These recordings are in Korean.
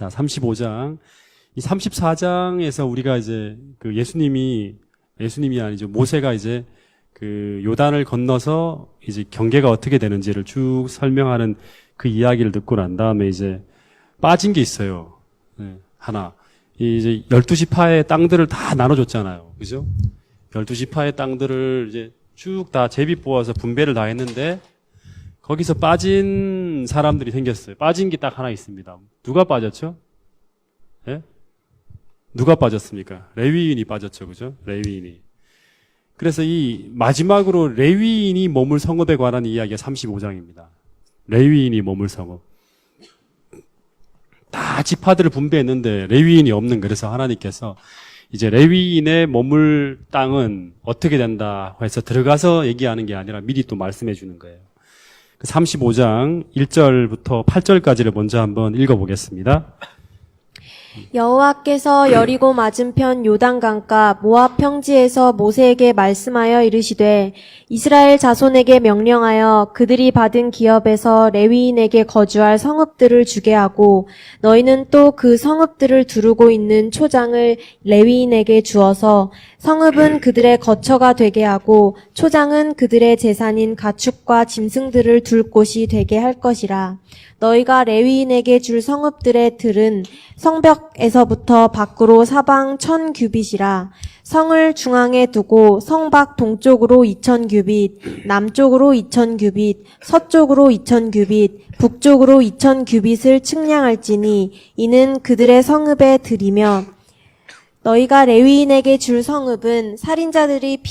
자, 35장. 이 34장에서 우리가 이제 그 예수님이 아니죠. 모세가 이제 그 요단을 건너서 이제 경계가 어떻게 되는지를 쭉 설명하는 그 이야기를 듣고 난 다음에 이제 빠진 게 있어요. 네, 하나. 이제 12지파의 땅들을 다 나눠줬잖아요. 그죠? 12지파의 땅들을 이제 쭉 다 제비 뽑아서 분배를 다 했는데 거기서 빠진 사람들이 생겼어요. 빠진 게 딱 하나 있습니다. 누가 빠졌죠? 예? 누가 빠졌습니까? 레위인이 빠졌죠. 그죠? 레위인이. 그래서 이 마지막으로 레위인이 머물 성읍에 관한 이야기가 35장입니다. 레위인이 머물 성읍. 다 지파들을 분배했는데 레위인이 없는, 그래서 하나님께서 이제 레위인의 머물 땅은 어떻게 된다 해서 들어가서 얘기하는 게 아니라 미리 또 말씀해 주는 거예요. 35장 1절부터 8절까지를 먼저 한번 읽어보겠습니다. 여호와께서 여리고 맞은편 요단강가 모압 평지에서 모세에게 말씀하여 이르시되 이스라엘 자손에게 명령하여 그들이 받은 기업에서 레위인에게 거주할 성읍들을 주게 하고 너희는 또 그 성읍들을 두르고 있는 초장을 레위인에게 주어서 성읍은 그들의 거처가 되게 하고 초장은 그들의 재산인 가축과 짐승들을 둘 곳이 되게 할 것이라. 너희가 레위인에게 줄 성읍들의 들은 성벽에서부터 밖으로 사방 1000규빗이라. 성을 중앙에 두고 성 밖 동쪽으로 2000규빗, 남쪽으로 2000규빗, 서쪽으로 2000규빗, 북쪽으로 2000규빗을 측량할지니 이는 그들의 성읍의 들이며 너희가 레위인에게 줄 성읍은 살인자들이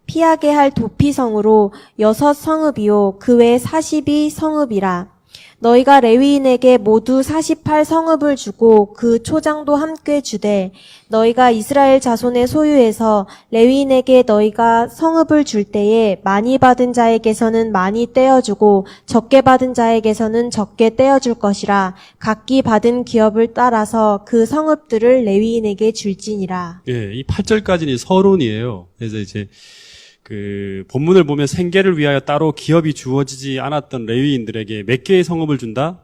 피하게 할 도피성으로 6 성읍이요 그 외 40이 성읍이라. 너희가 레위인에게 모두 48 성읍을 주고 그 초장도 함께 주되 너희가 이스라엘 자손의 소유에서 레위인에게 너희가 성읍을 줄 때에 많이 받은 자에게서는 많이 떼어주고 적게 받은 자에게서는 적게 떼어줄 것이라. 각기 받은 기업을 따라서 그 성읍들을 레위인에게 줄지니라. 예, 이 8절까지는 서론이에요. 그래서 이제 그 본문을 보면 생계를 위하여 따로 기업이 주어지지 않았던 레위인들에게 몇 개의 성읍을 준다?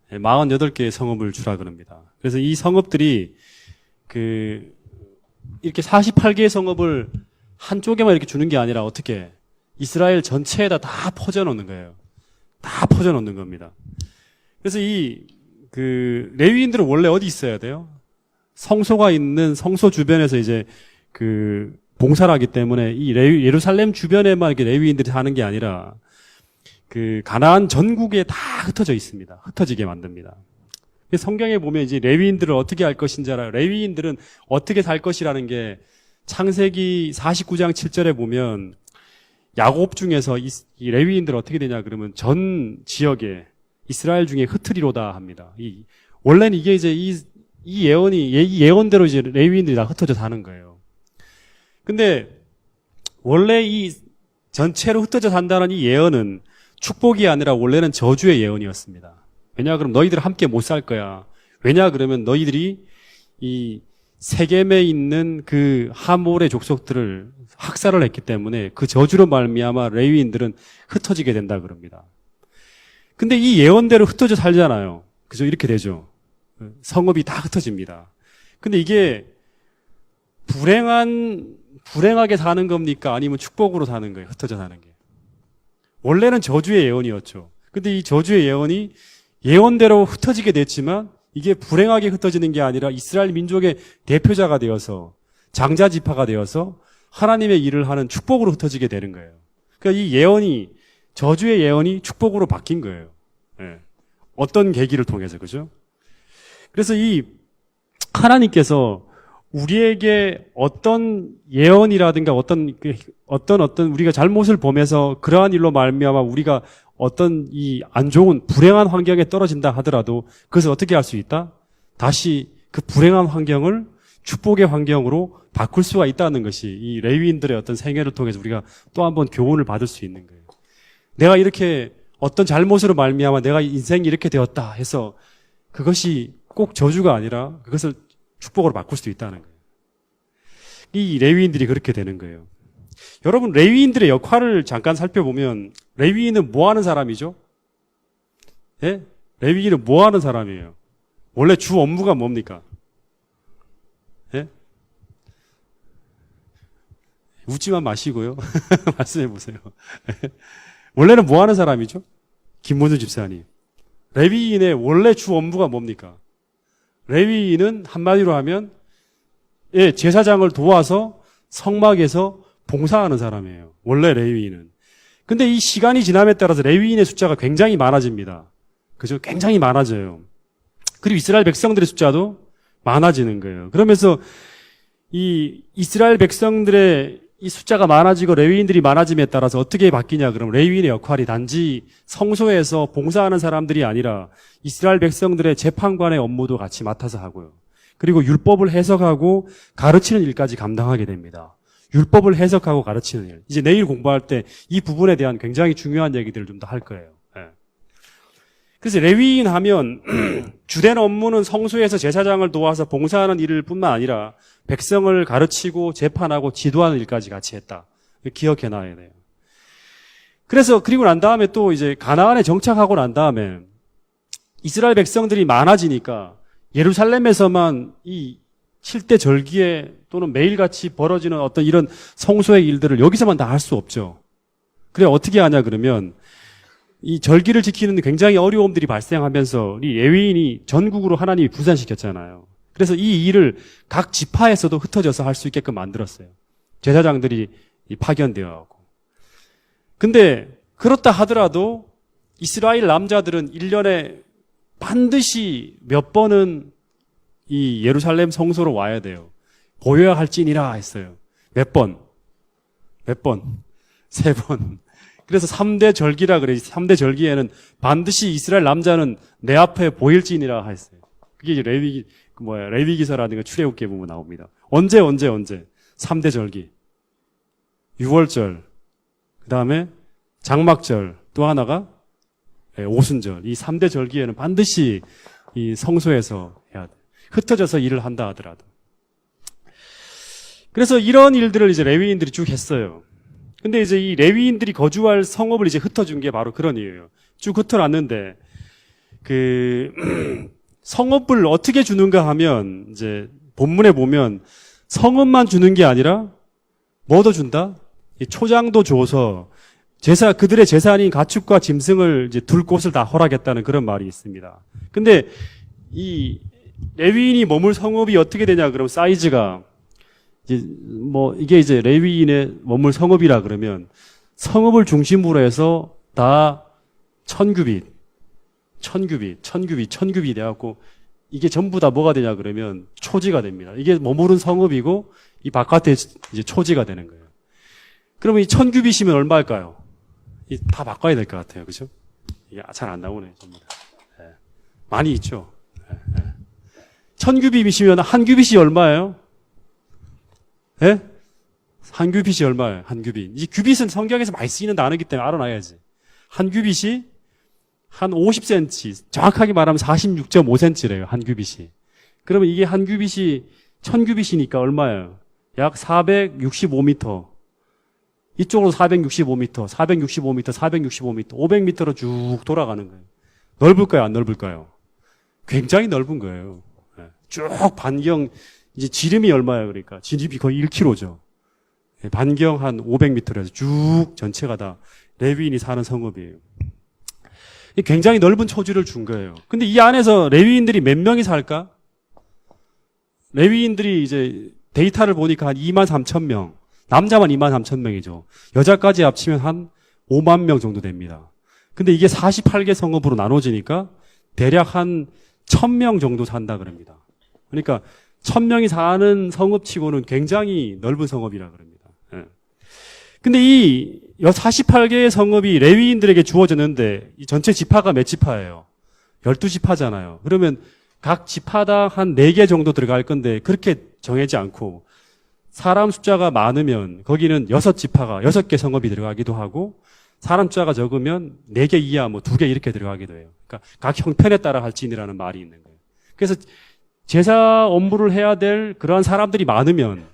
48개의 성읍을 주라 그럽니다. 그래서 이 성읍들이 그 이렇게 48개의 성읍을 한쪽에만 이렇게 주는 게 아니라 어떻게 이스라엘 전체에다 다 퍼져 놓는 거예요. 다 퍼져 놓는 겁니다. 그래서 이 그 레위인들은 원래 어디 있어야 돼요? 성소가 있는 성소 주변에서 이제 그 봉사를 하기 때문에 이 예루살렘 주변에만 이렇게 레위인들이 사는 게 아니라 그 가나안 전국에 다 흩어져 있습니다. 흩어지게 만듭니다. 성경에 보면 이제 레위인들을 어떻게 할 것인지 알아요. 레위인들은 어떻게 살 것이라는 게 창세기 49장 7절에 보면 야곱 중에서 이 레위인들 어떻게 되냐 그러면 전 지역에 이스라엘 중에 흩으리로다 합니다. 원래는 이게 이제 이 예언대로 이제 레위인들이 다 흩어져 사는 거예요. 근데 원래 이 전체로 흩어져 산다는 이 예언은 축복이 아니라 원래는 저주의 예언이었습니다. 왜냐 그러면 너희들 함께 못 살 거야. 왜냐 그러면 너희들이 이 세겜에 있는 그 하몰의 족속들을 학살을 했기 때문에 그 저주로 말미암아 레위인들은 흩어지게 된다 그럽니다. 근데 이 예언대로 흩어져 살잖아요. 그죠? 이렇게 되죠. 성읍이 다 흩어집니다. 근데 이게 불행하게 사는 겁니까? 아니면 축복으로 사는 거예요? 흩어져 사는 게. 원래는 저주의 예언이었죠. 근데 이 저주의 예언이 예언대로 흩어지게 됐지만 이게 불행하게 흩어지는 게 아니라 이스라엘 민족의 대표자가 되어서 장자지파가 되어서 하나님의 일을 하는 축복으로 흩어지게 되는 거예요. 그러니까 이 예언이 저주의 예언이 축복으로 바뀐 거예요. 예. 어떤 계기를 통해서 그죠? 그래서 이 하나님께서 우리에게 어떤 예언이라든가 어떤 우리가 잘못을 범해서 그러한 일로 말미암아 우리가 어떤 이 안 좋은 불행한 환경에 떨어진다 하더라도 그것을 어떻게 할 수 있다? 다시 그 불행한 환경을 축복의 환경으로 바꿀 수가 있다는 것이 이 레위인들의 어떤 생애를 통해서 우리가 또 한 번 교훈을 받을 수 있는 거예요. 내가 이렇게 어떤 잘못으로 말미암아 내가 인생이 이렇게 되었다 해서 그것이 꼭 저주가 아니라 그것을 축복으로 바꿀 수도 있다는 거예요. 이 레위인들이 그렇게 되는 거예요. 여러분 레위인들의 역할을 잠깐 살펴보면 레위인은 뭐 하는 사람이죠? 예? 레위인은 뭐 하는 사람이에요? 원래 주 업무가 뭡니까? 예? 웃지만 마시고요. 말씀해 보세요. 원래는 뭐 하는 사람이죠? 김문수 집사님. 레위인의 원래 주 업무가 뭡니까? 레위인은 한마디로 하면 예, 제사장을 도와서 성막에서 봉사하는 사람이에요. 원래 레위인은. 근데 이 시간이 지남에 따라서 레위인의 숫자가 굉장히 많아집니다. 그죠? 굉장히 많아져요. 그리고 이스라엘 백성들의 숫자도 많아지는 거예요. 그러면서 이 이스라엘 백성들의 이 숫자가 많아지고 레위인들이 많아짐에 따라서 어떻게 바뀌냐 그러면 레위인의 역할이 단지 성소에서 봉사하는 사람들이 아니라 이스라엘 백성들의 재판관의 업무도 같이 맡아서 하고요. 그리고 율법을 해석하고 가르치는 일까지 감당하게 됩니다. 율법을 해석하고 가르치는 일. 이제 내일 공부할 때 이 부분에 대한 굉장히 중요한 얘기들을 좀 더 할 거예요. 예. 그래서 레위인 하면 주된 업무는 성소에서 제사장을 도와서 봉사하는 일을 뿐만 아니라 백성을 가르치고 재판하고 지도하는 일까지 같이 했다. 기억해 놔야 돼요. 그래서 그리고 난 다음에 또 이제 가나안에 정착하고 난 다음에 이스라엘 백성들이 많아지니까 예루살렘에서만 이 7대 절기에 또는 매일같이 벌어지는 어떤 이런 성소의 일들을 여기서만 다 할 수 없죠. 그래 어떻게 하냐 그러면 이 절기를 지키는 굉장히 어려움들이 발생하면서 이 레위인이 전국으로 하나님이 분산시켰잖아요. 그래서 이 일을 각 지파에서도 흩어져서 할 수 있게끔 만들었어요. 제사장들이 파견되어 하고. 근데 그렇다 하더라도 이스라엘 남자들은 1년에 반드시 몇 번은 이 예루살렘 성소로 와야 돼요. 보여야 할지니라 했어요. 몇 번? 3번. 그래서 3대 절기라 그래요. 3대 절기에는 반드시 이스라엘 남자는 내 앞에 보일지니라 했어요. 그게 이제 레위기서라든가 출애굽기에 보면 나옵니다. 언제? 3대 절기. 6월절. 그 다음에 장막절. 또 하나가 오순절. 이 3대 절기에는 반드시 이 성소에서 해야 돼. 흩어져서 일을 한다 하더라도. 그래서 이런 일들을 이제 레위인들이 쭉 했어요. 근데 이제 이 레위인들이 거주할 성읍을 이제 흩어준 게 바로 그런 이유예요. 쭉 흩어놨는데, 성읍을 어떻게 주는가 하면, 이제 본문에 보면 성읍만 주는 게 아니라 뭐도 준다? 이 초장도 줘서 그들의 재산인 가축과 짐승을 이제 둘 곳을 다 허락했다는 그런 말이 있습니다. 근데 이 레위인이 머물 성읍이 어떻게 되냐 그러면 사이즈가 이게 이제 레위인의 머물 성읍이라 그러면 성읍을 중심으로 해서 다 1000규빗 돼갖고 이게 전부 다 뭐가 되냐 그러면 초지가 됩니다. 이게 머무른 성읍이고 이 바깥에 이제 초지가 되는 거예요. 그러면 이 1000규빗이면 얼마일까요? 다 바꿔야 될 것 같아요. 그죠? 이게 잘 안 나오네, 전부 다. 네. 많이 있죠? 네. 1000규빗이면 한 규빗이 얼마예요? 예? 한 규빗이 얼마예요? 한 규빗. 이 규빗은 성경에서 많이 쓰이는 단어이기 때문에 알아놔야지. 한 규빗이 한 50cm, 정확하게 말하면 46.5cm래요. 한 규빗이. 그러면 이게 한 규빗이 1000규빗이니까 얼마예요? 약 465m. 이쪽으로 465m, 500m로 쭉 돌아가는 거예요. 넓을까요? 안 넓을까요? 굉장히 넓은 거예요. 쭉 반경, 이제 지름이 얼마예요? 그러니까 지름이 거의 1km죠. 반경 한 500m에서 쭉 전체가 다 레위인이 사는 성읍이에요. 굉장히 넓은 초지를 준 거예요. 근데 이 안에서 레위인들이 몇 명이 살까? 레위인들이 이제 데이터를 보니까 한 23,000명. 남자만 23,000명이죠. 여자까지 합치면 한 5만 명 정도 됩니다. 근데 이게 48개 성읍으로 나눠지니까 대략 한 1000명 정도 산다 그럽니다. 그러니까 1000명이 사는 성읍치고는 굉장히 넓은 성읍이라 그럽니다. 예. 근데 이 48개의 성읍이 레위인들에게 주어졌는데 이 전체 지파가 몇 지파예요? 12지파잖아요. 그러면 각 지파당 한 4개 정도 들어갈 건데 그렇게 정하지 않고 사람 숫자가 많으면 거기는 6지파가 6개 성읍이 들어가기도 하고 사람 숫자가 적으면 4개 이하 2개 이렇게 들어가기도 해요. 그러니까 각 형편에 따라 할지니라는 말이 있는 거예요. 그래서 제사 업무를 해야 될 그러한 사람들이 많으면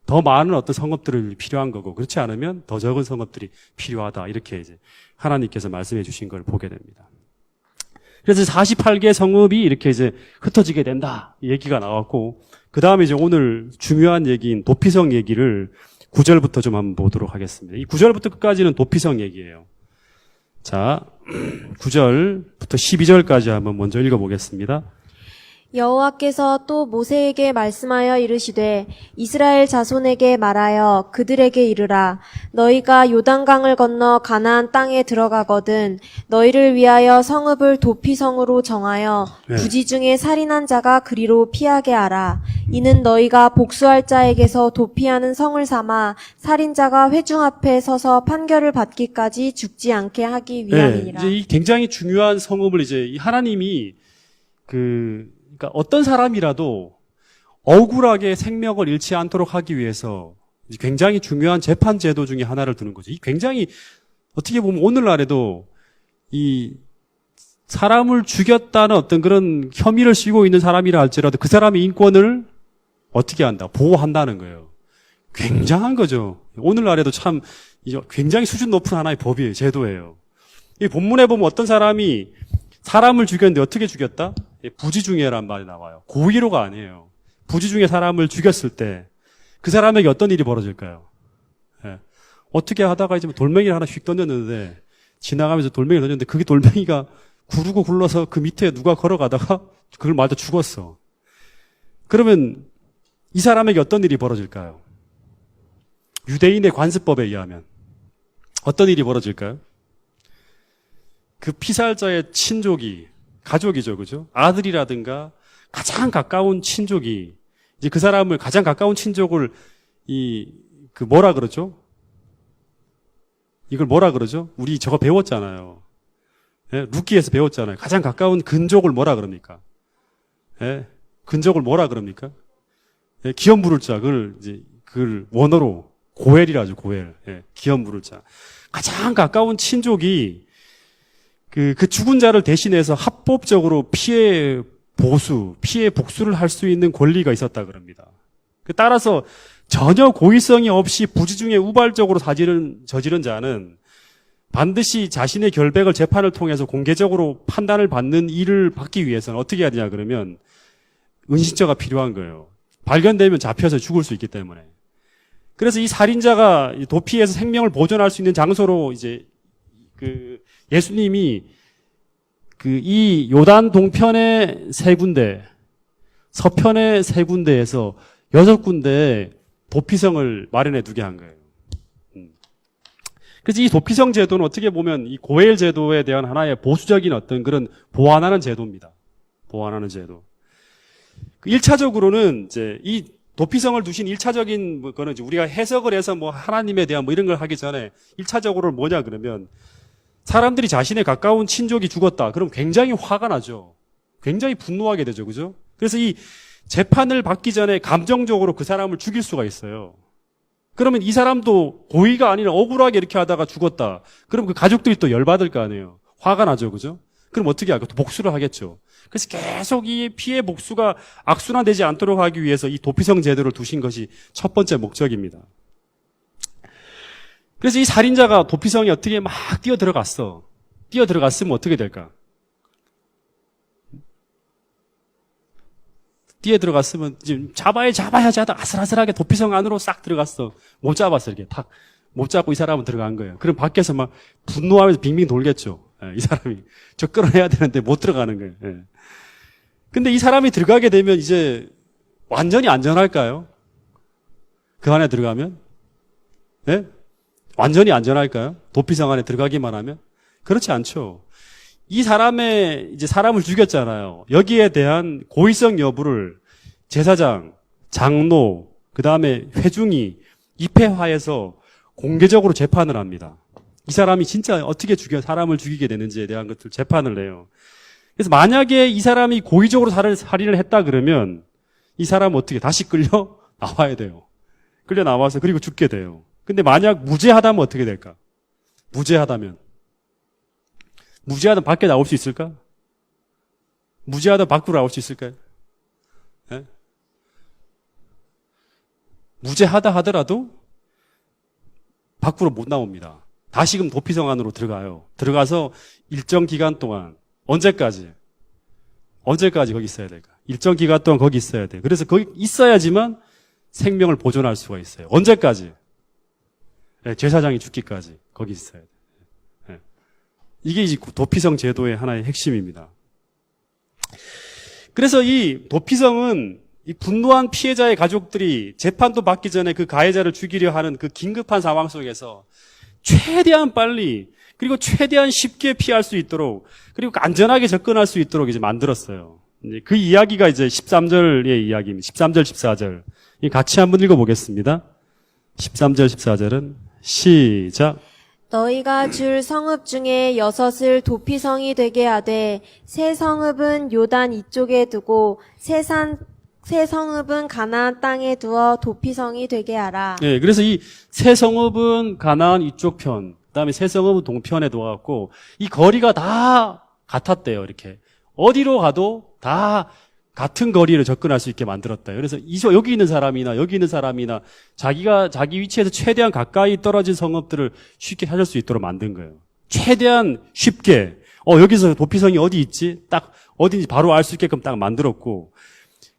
더 많은 어떤 성읍들이 필요한 거고 그렇지 않으면 더 적은 성읍들이 필요하다. 이렇게 이제 하나님께서 말씀해 주신 걸 보게 됩니다. 그래서 48개 성읍이 이렇게 이제 흩어지게 된다. 이 얘기가 나왔고, 그 다음에 이제 오늘 중요한 얘기인 도피성 얘기를 9절부터 좀 한번 보도록 하겠습니다. 이 9절부터 끝까지는 도피성 얘기예요. 자, 9절부터 12절까지 한번 먼저 읽어보겠습니다. 여호와께서 또 모세에게 말씀하여 이르시되 이스라엘 자손에게 말하여 그들에게 이르라 너희가 요단강을 건너 가나안 땅에 들어가거든 너희를 위하여 성읍을 도피성으로 정하여 네. 부지 중에 살인한 자가 그리로 피하게 하라 이는 너희가 복수할 자에게서 도피하는 성을 삼아 살인자가 회중 앞에 서서 판결을 받기까지 죽지 않게 하기 위함이니라. 이제 이 굉장히 중요한 성읍을 이제 이 하나님이 그러니까 어떤 사람이라도 억울하게 생명을 잃지 않도록 하기 위해서 굉장히 중요한 재판 제도 중에 하나를 두는 거죠. 이 굉장히 어떻게 보면 오늘날에도 이 사람을 죽였다는 어떤 그런 혐의를 씌고 있는 사람이라 할지라도 그 사람의 인권을 어떻게 한다? 보호한다는 거예요. 굉장한 거죠. 오늘날에도 참 굉장히 수준 높은 하나의 법이에요. 제도예요. 이 본문에 보면 어떤 사람이 사람을 죽였는데 어떻게 죽였다? 부지중해란 말이 나와요. 고의로가 아니에요. 부지중해 사람을 죽였을 때 그 사람에게 어떤 일이 벌어질까요? 예. 어떻게 하다가 이제 돌멩이를 하나 휙 던졌는데 지나가면서 돌멩이를 던졌는데 그게 돌멩이가 구르고 굴러서 그 밑에 누가 걸어가다가 그걸 맞아 죽었어. 그러면 이 사람에게 어떤 일이 벌어질까요? 유대인의 관습법에 의하면 어떤 일이 벌어질까요? 그 피살자의 친족이 가족이죠, 그죠? 아들이라든가 가장 가까운 친족이 이제 그 사람을 가장 가까운 친족을 뭐라 그러죠? 이걸 뭐라 그러죠? 우리 저거 배웠잖아요. 예? 루키에서 배웠잖아요. 가장 가까운 근족을 뭐라 그럽니까? 예? 근족을 뭐라 그럽니까? 예? 기업 물을 자, 그걸 원어로 고엘이라죠, 고엘. 예? 기업 물을 자. 가장 가까운 친족이 그 죽은 자를 대신해서 합법적으로 피해 복수를 할 수 있는 권리가 있었다 그럽니다. 따라서 전혀 고의성이 없이 부지중에 우발적으로 저지른 자는 반드시 자신의 결백을 재판을 통해서 공개적으로 판단을 받는 일을 받기 위해서는 어떻게 해야 되냐 그러면 은신처가 필요한 거예요. 발견되면 잡혀서 죽을 수 있기 때문에. 그래서 이 살인자가 도피해서 생명을 보존할 수 있는 장소로 이제 예수님이 이 요단 동편의 3군데, 서편의 3군데에서 6군데 도피성을 마련해 두게 한 거예요. 그래서 이 도피성 제도는 어떻게 보면 이 고엘 제도에 대한 하나의 보수적인 어떤 그런 보완하는 제도입니다. 보완하는 제도. 1차적으로는 이제 이 도피성을 두신 1차적인 거는 이제 우리가 해석을 해서 뭐 하나님에 대한 뭐 이런 걸 하기 전에 1차적으로는 뭐냐 그러면 사람들이 자신의 가까운 친족이 죽었다. 그럼 굉장히 화가 나죠. 굉장히 분노하게 되죠. 그죠? 그래서 이 재판을 받기 전에 감정적으로 그 사람을 죽일 수가 있어요. 그러면 이 사람도 고의가 아니라 억울하게 이렇게 하다가 죽었다. 그럼 그 가족들이 또 열받을 거 아니에요. 화가 나죠. 그죠? 그럼 어떻게 할까? 또 복수를 하겠죠. 그래서 계속 이 피해 복수가 악순환되지 않도록 하기 위해서 이 도피성 제도를 두신 것이 첫 번째 목적입니다. 그래서 이 살인자가 도피성에 어떻게 막 뛰어들어갔어. 뛰어들어갔으면 어떻게 될까? 뛰어들어갔으면 지금 잡아야지 하다 아슬아슬하게 도피성 안으로 싹 들어갔어. 못 잡았어. 이렇게 탁. 못 잡고 이 사람은 들어간 거예요. 그럼 밖에서 막 분노하면서 빙빙 돌겠죠. 이 사람이. 저 끌어내야 되는데 못 들어가는 거예요. 예. 근데 이 사람이 들어가게 되면 이제 완전히 안전할까요? 그 안에 들어가면? 예? 완전히 안전할까요? 도피성 안에 들어가기만 하면? 그렇지 않죠. 이 사람을 죽였잖아요. 여기에 대한 고의성 여부를 제사장, 장로, 그 다음에 회중이 입회화해서 공개적으로 재판을 합니다. 이 사람이 진짜 어떻게 사람을 죽이게 되는지에 대한 것들 재판을 해요. 그래서 만약에 이 사람이 고의적으로 살인을 했다 그러면 이 사람은 어떻게 다시 끌려 나와야 돼요. 끌려 나와서 그리고 죽게 돼요. 근데 만약 무죄하다면 어떻게 될까? 무죄하다면 밖에 나올 수 있을까? 무죄하다면 밖으로 나올 수 있을까요? 예? 무죄하다 하더라도 밖으로 못 나옵니다. 다시금 도피성 안으로 들어가요. 들어가서 일정 기간 동안 언제까지? 언제까지 거기 있어야 될까? 일정 기간 동안 거기 있어야 돼. 그래서 거기 있어야지만 생명을 보존할 수가 있어요. 언제까지? 네, 제사장이 죽기까지 거기 있어야 돼. 네. 이게 이제 도피성 제도의 하나의 핵심입니다. 그래서 이 도피성은 이 분노한 피해자의 가족들이 재판도 받기 전에 그 가해자를 죽이려 하는 그 긴급한 상황 속에서 최대한 빨리 그리고 최대한 쉽게 피할 수 있도록 그리고 안전하게 접근할 수 있도록 이제 만들었어요. 이제 그 이야기가 이제 13절의 이야기입니다. 13절, 14절. 같이 한번 읽어보겠습니다. 13절, 14절은 시작. 너희가 줄 성읍 중에 6을 도피성이 되게 하되 세 성읍은 요단 이쪽에 두고 세 성읍은 가나안 땅에 두어 도피성이 되게 하라. 네, 그래서 이 세 성읍은 가나안 이쪽 편, 그다음에 세 성읍은 동편에 두어갖고 이 거리가 다 같았대요. 이렇게 어디로 가도 다 같은 거리를 접근할 수 있게 만들었다. 그래서 여기 있는 사람이나 여기 있는 사람이나 자기가 자기 위치에서 최대한 가까이 떨어진 성읍들을 쉽게 찾을 수 있도록 만든 거예요. 최대한 쉽게 여기서 도피성이 어디 있지? 딱 어딘지 바로 알 수 있게끔 딱 만들었고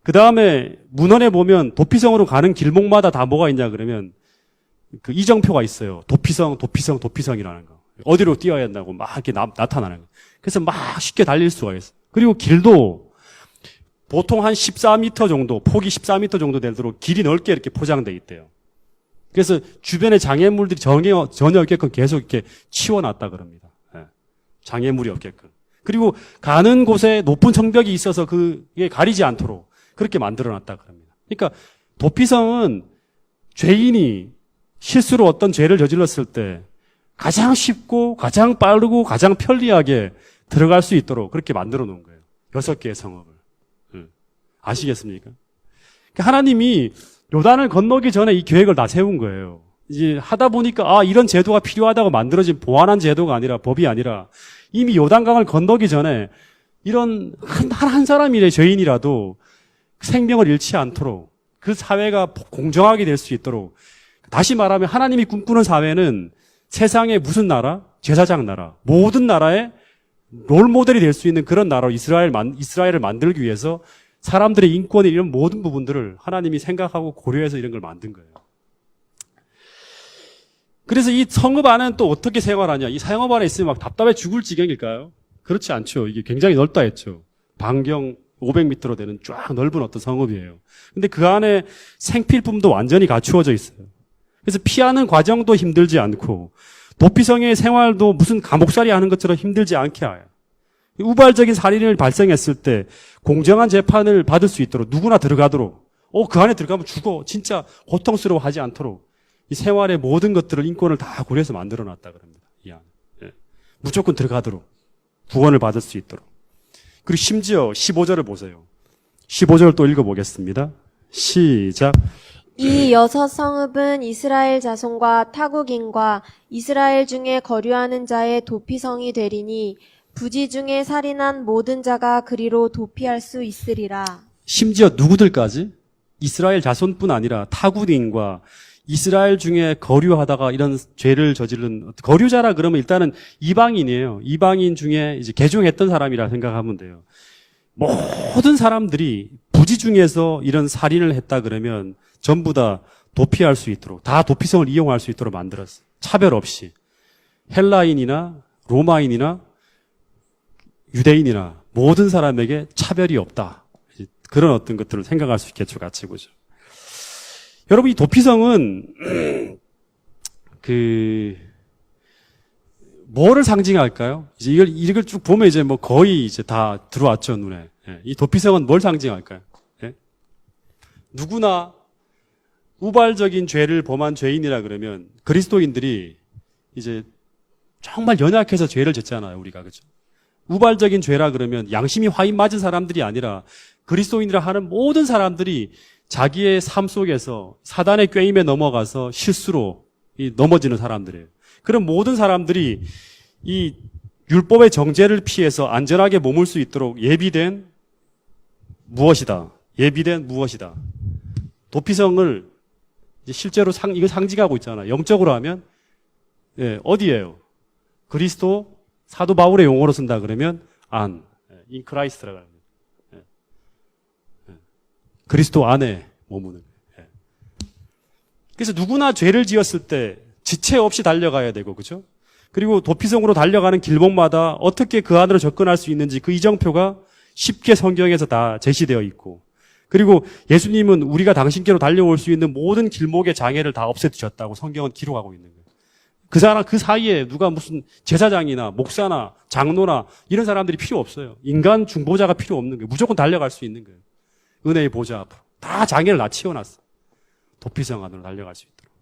그 다음에 문헌에 보면 도피성으로 가는 길목마다 다 뭐가 있냐 그러면 그 이정표가 있어요. 도피성이라는 거. 어디로 뛰어야 한다고 막 이렇게 나타나는 거. 그래서 막 쉽게 달릴 수가 있어요. 그리고 길도 보통 한 14m 정도, 폭이 14m 정도 되도록 길이 넓게 이렇게 포장되어 있대요. 그래서 주변에 장애물들이 전혀 없게끔 계속 이렇게 치워놨다 그럽니다. 예. 장애물이 없게끔. 그리고 가는 곳에 높은 성벽이 있어서 그게 가리지 않도록 그렇게 만들어놨다 그럽니다. 그러니까 도피성은 죄인이 실수로 어떤 죄를 저질렀을 때 가장 쉽고 가장 빠르고 가장 편리하게 들어갈 수 있도록 그렇게 만들어 놓은 거예요. 6개의 성읍을. 아시겠습니까? 하나님이 요단을 건너기 전에 이 계획을 다 세운 거예요. 이제 하다 보니까 이런 제도가 필요하다고 만들어진 보완한 제도가 아니라 법이 아니라 이미 요단강을 건너기 전에 이런 한 사람이래 죄인이라도 생명을 잃지 않도록 그 사회가 공정하게 될 수 있도록 다시 말하면 하나님이 꿈꾸는 사회는 세상의 무슨 나라? 제사장 나라. 모든 나라의 롤모델이 될 수 있는 그런 나라로 이스라엘을 만들기 위해서 사람들의 인권의 이런 모든 부분들을 하나님이 생각하고 고려해서 이런 걸 만든 거예요. 그래서 이 성읍 안은 또 어떻게 생활하냐? 이 성읍 안에 있으면 막 답답해 죽을 지경일까요? 그렇지 않죠. 이게 굉장히 넓다 했죠. 반경 500m로 되는 쫙 넓은 어떤 성읍이에요. 근데 그 안에 생필품도 완전히 갖추어져 있어요. 그래서 피하는 과정도 힘들지 않고 도피성의 생활도 무슨 감옥살이 하는 것처럼 힘들지 않게 해요. 우발적인 살인을 발생했을 때 공정한 재판을 받을 수 있도록 누구나 들어가도록 그 안에 들어가면 죽어 진짜 고통스러워하지 않도록 이 생활의 모든 것들을 인권을 다 고려해서 만들어놨다 그럽니다. 이 안에. 예. 무조건 들어가도록 구원을 받을 수 있도록. 그리고 심지어 15절을 보세요. 15절 또 읽어보겠습니다. 시작. 이 6성읍은 이스라엘 자손과 타국인과 이스라엘 중에 거류하는 자의 도피성이 되리니 부지 중에 살인한 모든 자가 그리로 도피할 수 있으리라. 심지어 누구들까지? 이스라엘 자손뿐 아니라 타국인과 이스라엘 중에 거류하다가 이런 죄를 저지른 거류자라 그러면 일단은 이방인이에요. 이방인 중에 이제 개종했던 사람이라 생각하면 돼요. 모든 사람들이 부지 중에서 이런 살인을 했다 그러면 전부 다 도피할 수 있도록 다 도피성을 이용할 수 있도록 만들었어요. 차별 없이 헬라인이나 로마인이나 유대인이나 모든 사람에게 차별이 없다. 그런 어떤 것들을 생각할 수 있겠죠, 같이 보죠. 여러분, 이 도피성은, 뭐를 상징할까요? 이제 이걸 쭉 보면 이제 뭐 거의 이제 다 들어왔죠, 눈에. 예. 이 도피성은 뭘 상징할까요? 예? 누구나 우발적인 죄를 범한 죄인이라 그러면 그리스도인들이 이제 정말 연약해서 죄를 졌잖아요, 우리가. 그죠? 우발적인 죄라 그러면 양심이 화인 맞은 사람들이 아니라 그리스도인이라 하는 모든 사람들이 자기의 삶 속에서 사단의 꾀임에 넘어가서 실수로 넘어지는 사람들이에요. 그런 모든 사람들이 이 율법의 정죄를 피해서 안전하게 머물 수 있도록 예비된 무엇이다. 예비된 무엇이다. 도피성을 실제로 이걸 상징하고 있잖아요. 영적으로 하면 어디예요? 그리스도 사도 바울의 용어로 쓴다 그러면 안, in Christ라고 합니다. 그리스도 안에 머무는. 그래서 누구나 죄를 지었을 때 지체 없이 달려가야 되고, 그죠? 그리고 도피성으로 달려가는 길목마다 어떻게 그 안으로 접근할 수 있는지 그 이정표가 쉽게 성경에서 다 제시되어 있고, 그리고 예수님은 우리가 당신께로 달려올 수 있는 모든 길목의 장애를 다 없애주셨다고 성경은 기록하고 있는 거예요. 그 사이에 누가 무슨 제사장이나 목사나 장로나 이런 사람들이 필요 없어요. 인간 중보자가 필요 없는 거예요. 무조건 달려갈 수 있는 거예요. 은혜의 보좌 앞으로. 다 장애를 다 치워놨어. 도피성 안으로 달려갈 수 있도록.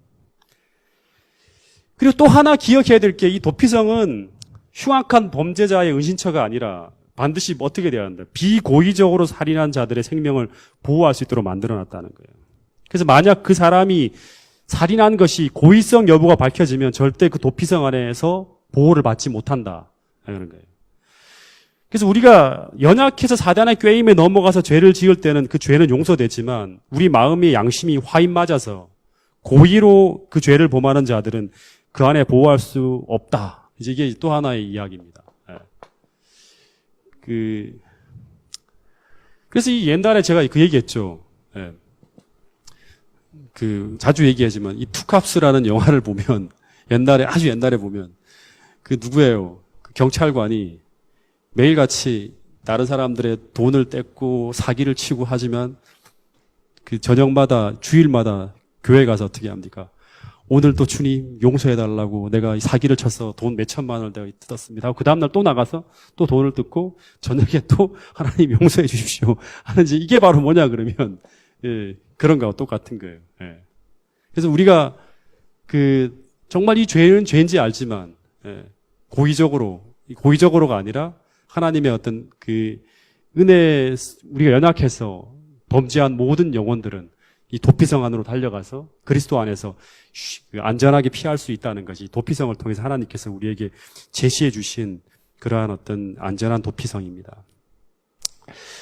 그리고 또 하나 기억해야 될 게 이 도피성은 흉악한 범죄자의 은신처가 아니라 반드시 어떻게 돼야 한다. 비고의적으로 살인한 자들의 생명을 보호할 수 있도록 만들어놨다는 거예요. 그래서 만약 그 사람이 살인한 것이 고의성 여부가 밝혀지면 절대 그 도피성 안에서 보호를 받지 못한다. 그런 거예요. 그래서 우리가 연약해서 사단의 꾀임에 넘어가서 죄를 지을 때는 그 죄는 용서되지만 우리 마음의 양심이 화인 맞아서 고의로 그 죄를 범하는 자들은 그 안에 보호할 수 없다. 이제 이게 또 하나의 이야기입니다. 그래서 이 옛날에 제가 그 얘기했죠. 자주 얘기하지만 이 투캅스라는 영화를 보면 아주 옛날에 보면 그 누구예요? 그 경찰관이 매일같이 다른 사람들의 돈을 떼고 사기를 치고 하지만 그 저녁마다 주일마다 교회 가서 어떻게 합니까? 오늘도 주님 용서해달라고 내가 사기를 쳐서 돈 몇천만 원을 내가 뜯었습니다. 그 다음날 또 나가서 또 돈을 뜯고 저녁에 또 하나님 용서해 주십시오 하는지 이게 바로 뭐냐 그러면 그런 거하고 똑같은 거예요. 그래서 우리가 정말 이 죄는 죄인지 알지만 고의적으로가 아니라 하나님의 어떤 은혜 우리가 연약해서 범죄한 모든 영혼들은 이 도피성 안으로 달려가서 그리스도 안에서 안전하게 피할 수 있다는 것이 도피성을 통해서 하나님께서 우리에게 제시해 주신 그러한 어떤 안전한 도피성입니다.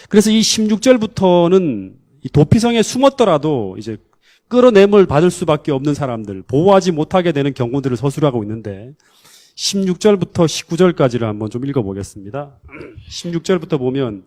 그래서 이 16절부터는 이 도피성에 숨었더라도 이제 끌어냄을 받을 수밖에 없는 사람들, 보호하지 못하게 되는 경우들을 서술하고 있는데 16절부터 19절까지를 한번 좀 읽어보겠습니다. 16절부터 보면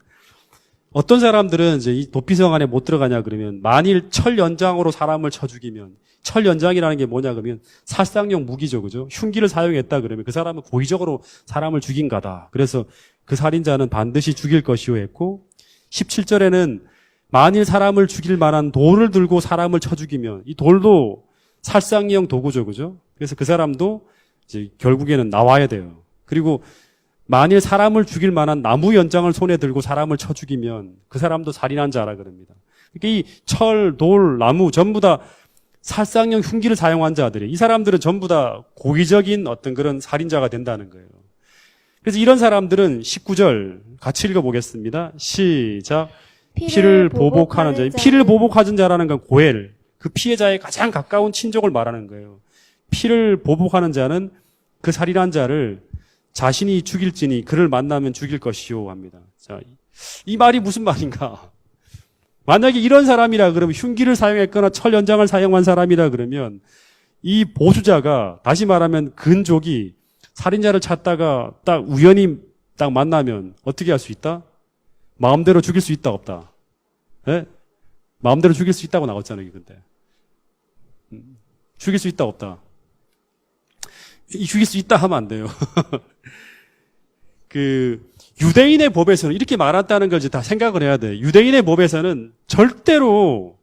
어떤 사람들은 이제 이 도피성 안에 못 들어가냐 그러면 만일 철 연장으로 사람을 쳐 죽이면 철 연장이라는 게 뭐냐 그러면 살상용 무기죠, 그죠? 흉기를 사용했다 그러면 그 사람은 고의적으로 사람을 죽인 거다. 그래서 그 살인자는 반드시 죽일 것이요 했고 17절에는 만일 사람을 죽일 만한 돌을 들고 사람을 쳐 죽이면 이 돌도 살상용 도구죠, 그죠? 그래서 그 사람도 이제 결국에는 나와야 돼요. 그리고 만일 사람을 죽일 만한 나무 연장을 손에 들고 사람을 쳐 죽이면 그 사람도 살인한 자라 그럽니다. 그러니까 이 철, 돌, 나무 전부 다 살상형 흉기를 사용한 자들이 이 사람들은 전부 다 고의적인 어떤 그런 살인자가 된다는 거예요. 그래서 이런 사람들은 19절 같이 읽어보겠습니다. 시작. 피를 보복하는 자. 피를 보복하는 자라는 건 고엘. 그 피해자의 가장 가까운 친족을 말하는 거예요. 피를 보복하는 자는 그 살인한 자를 자신이 죽일지니 그를 만나면 죽일 것이요 합니다. 자, 이 말이 무슨 말인가? 만약에 이런 사람이라 그러면 흉기를 사용했거나 철 연장을 사용한 사람이라 그러면 이 보수자가 다시 말하면 근족이 살인자를 찾다가 딱 우연히 딱 만나면 어떻게 할 수 있다? 마음대로 죽일 수 있다 없다? 예? 마음대로 죽일 수 있다고 나왔잖아요, 근데. 죽일 수 있다 없다? 죽일 수 있다 하면 안 돼요. 유대인의 법에서는 이렇게 말한다는 걸 이제 다 생각을 해야 돼. 유대인의 법에서는 절대로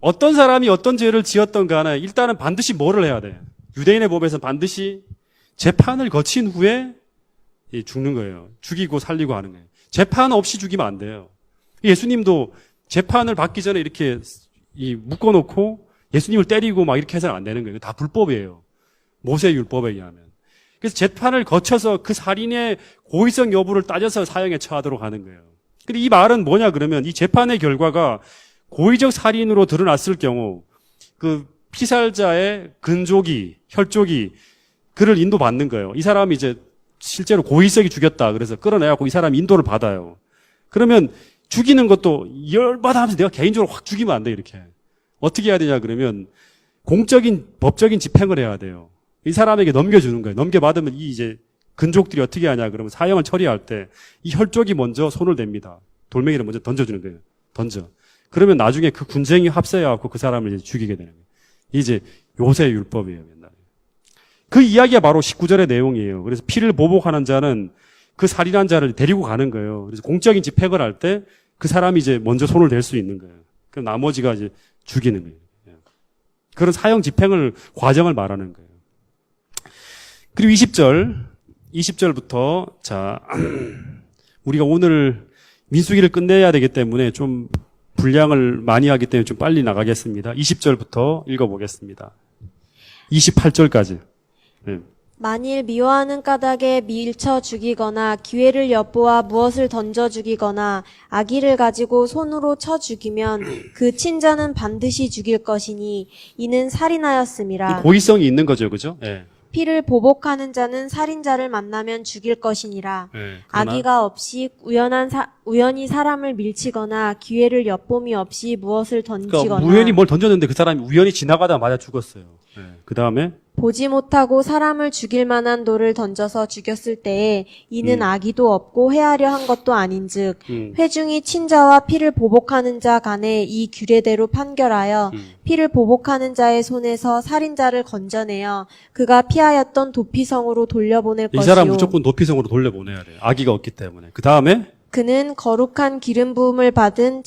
어떤 사람이 어떤 죄를 지었던 간에 일단은 반드시 뭐를 해야 돼? 유대인의 법에서는 반드시 재판을 거친 후에 죽는 거예요. 죽이고 살리고 하는 거예요. 재판 없이 죽이면 안 돼요. 예수님도 재판을 받기 전에 이렇게 묶어놓고 예수님을 때리고 막 이렇게 해서는 안 되는 거예요. 다 불법이에요. 모세 율법에 의하면. 그래서 재판을 거쳐서 그 살인의 고의성 여부를 따져서 사형에 처하도록 하는 거예요. 근데 이 말은 뭐냐 그러면 이 재판의 결과가 고의적 살인으로 드러났을 경우 그 피살자의 근족이, 혈족이 그를 인도받는 거예요. 이 사람이 이제 실제로 고의성이 죽였다. 그래서 끌어내갖고 이 사람이 인도를 받아요. 그러면 죽이는 것도 열받아 하면서 내가 개인적으로 확 죽이면 안 돼, 이렇게. 어떻게 해야 되냐 그러면 공적인, 법적인 집행을 해야 돼요. 이 사람에게 넘겨주는 거예요. 넘겨받으면 이제 근족들이 어떻게 하냐 그러면 사형을 처리할 때 이 혈족이 먼저 손을 댑니다. 돌멩이를 먼저 던져주는 거예요. 던져. 그러면 나중에 그 군생이 합세해갖고 그 사람을 이제 죽이게 되는 거예요. 이제 요새 율법이에요, 옛날에. 그 이야기가 바로 19절의 내용이에요. 그래서 피를 보복하는 자는 그 살인한 자를 데리고 가는 거예요. 그래서 공적인 집행을 할 때 그 사람이 이제 먼저 손을 댈 수 있는 거예요. 그럼 나머지가 이제 죽이는 거예요. 그런 사형 집행을, 과정을 말하는 거예요. 그리고 20절부터, 자, 우리가 오늘 민수기를 끝내야 되기 때문에 좀 분량을 많이 하기 때문에 좀 빨리 나가겠습니다. 20절부터 읽어보겠습니다. 28절까지. 네. 만일 미워하는 까닭에 밀쳐 죽이거나 기회를 엿보아 무엇을 던져 죽이거나 아기를 가지고 손으로 쳐 죽이면 그 친자는 반드시 죽일 것이니 이는 살인하였음이라. 고의성이 있는 거죠, 그죠? 네. 피를 보복하는 자는 살인자를 만나면 죽일 것이니라. 네. 그러나 악의가 없이 우연히 사람을 밀치거나 기회를 엿봄이 없이 무엇을 던지거나 그러니까 우연히 뭘 던졌는데 그 사람이 우연히 지나가다 맞아 죽었어요. 네. 그 다음에 보지 못하고 사람을 죽일 만한 돌을 던져서 죽였을 때에 이는 악의도 없고 해하려 한 것도 아닌즉 회중이 친자와 피를 보복하는 자 간에 이 규례대로 판결하여 피를 보복하는 자의 손에서 살인자를 건져내어 그가 피하였던 도피성으로 돌려보낼 이 것이요 사람 무조건 도피성으로 돌려보내야 돼요. 악의가 없기 때문에. 그 다음에 그는 거룩한 기름 부음을 받은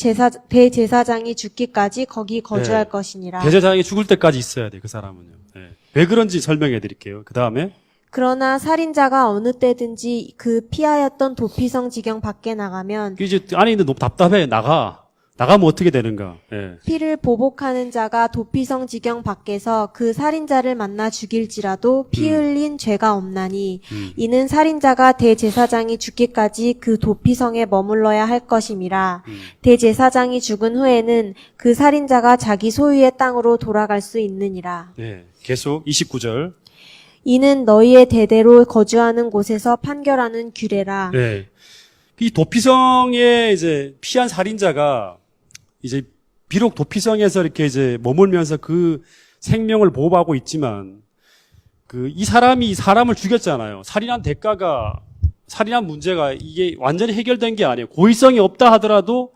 대제사장이 죽기까지 거기 거주할 네. 것이니라. 대제사장이 죽을 때까지 있어야 돼, 그 사람은요. 네. 왜 그런지 설명해 드릴게요. 그 다음에 그러나 살인자가 어느 때든지 그 피하였던 도피성 지경 밖에 나가면 이제 안에 있는데 너무 답답해. 나가면 어떻게 되는가. 예. 피를 보복하는 자가 도피성 지경 밖에서 그 살인자를 만나 죽일지라도 피 흘린 죄가 없나니 이는 살인자가 대제사장이 죽기까지 그 도피성에 머물러야 할 것임이라. 대제사장이 죽은 후에는 그 살인자가 자기 소유의 땅으로 돌아갈 수 있느니라. 네. 계속 29절. 이는 너희의 대대로 거주하는 곳에서 판결하는 규례라. 네. 이 도피성에 이제 피한 살인자가 이제 비록 도피성에서 이렇게 이제 머물면서 그 생명을 보호하고 있지만 그 이 사람이 사람을 죽였잖아요. 살인한 문제가 이게 완전히 해결된 게 아니에요. 고의성이 없다 하더라도